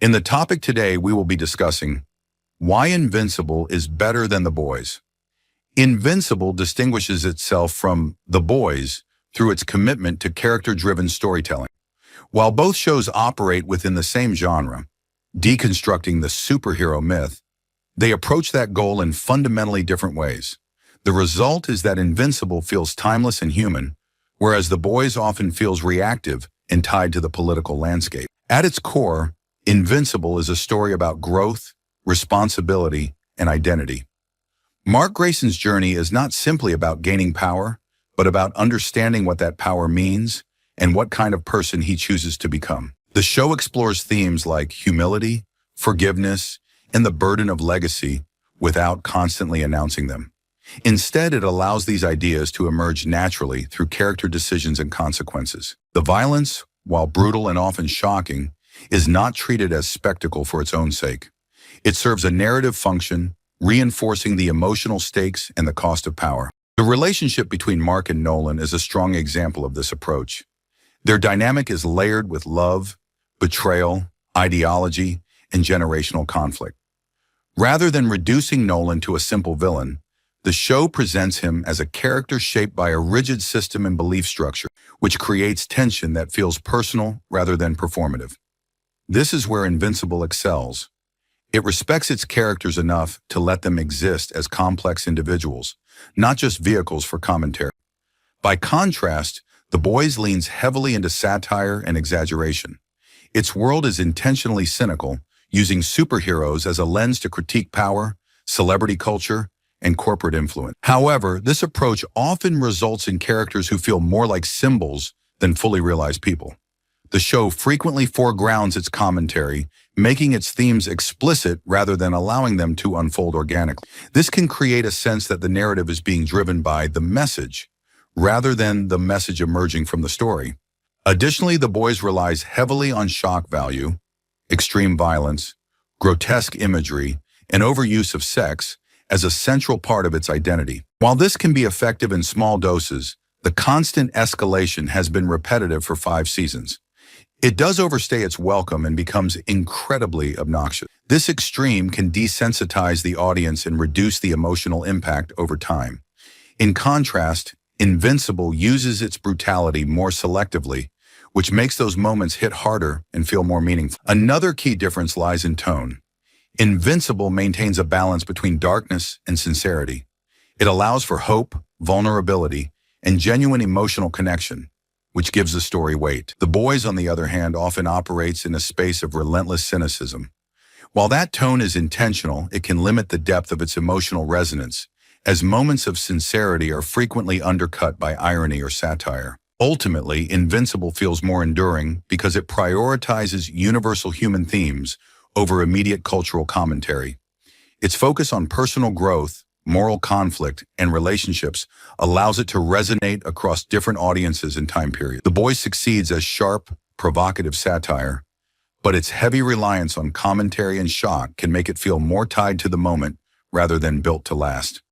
In the topic today, we will be discussing why Invincible is better than The Boys. Invincible distinguishes itself from The Boys through its commitment to character-driven storytelling. While both shows operate within the same genre, deconstructing the superhero myth, they approach that goal in fundamentally different ways. The result is that Invincible feels timeless and human, whereas The Boys often feels reactive and tied to the political landscape. At its core, Invincible is a story about growth, responsibility, and identity. Mark Grayson's journey is not simply about gaining power, but about understanding what that power means and what kind of person he chooses to become. The show explores themes like humility, forgiveness, and the burden of legacy without constantly announcing them. Instead, it allows these ideas to emerge naturally through character decisions and consequences. The violence, while brutal and often shocking, is not treated as spectacle for its own sake. It serves a narrative function, reinforcing the emotional stakes and the cost of power. The relationship between Mark and Nolan is a strong example of this approach. Their dynamic is layered with love, betrayal, ideology, and generational conflict. Rather than reducing Nolan to a simple villain, the show presents him as a character shaped by a rigid system and belief structure, which creates tension that feels personal rather than performative. This is where Invincible excels. It respects its characters enough to let them exist as complex individuals, not just vehicles for commentary. By contrast, The Boys leans heavily into satire and exaggeration. Its world is intentionally cynical, using superheroes as a lens to critique power, celebrity culture, and corporate influence. However, this approach often results in characters who feel more like symbols than fully realized people. The show frequently foregrounds its commentary, making its themes explicit rather than allowing them to unfold organically. This can create a sense that the narrative is being driven by the message, rather than the message emerging from the story. Additionally, The Boys relies heavily on shock value, extreme violence, grotesque imagery, and overuse of sex as a central part of its identity. While this can be effective in small doses, the constant escalation has been repetitive for 5 seasons. It does overstay its welcome and becomes incredibly obnoxious. This extreme can desensitize the audience and reduce the emotional impact over time. In contrast, Invincible uses its brutality more selectively, which makes those moments hit harder and feel more meaningful. Another key difference lies in tone. Invincible maintains a balance between darkness and sincerity. It allows for hope, vulnerability, and genuine emotional connection, which gives the story weight. The Boys, on the other hand, often operates in a space of relentless cynicism. While that tone is intentional, it can limit the depth of its emotional resonance, as moments of sincerity are frequently undercut by irony or satire. Ultimately, Invincible feels more enduring because it prioritizes universal human themes over immediate cultural commentary. Its focus on personal growth, moral conflict, and relationships allows it to resonate across different audiences and time periods. The Boys succeeds as sharp, provocative satire, but its heavy reliance on commentary and shock can make it feel more tied to the moment rather than built to last.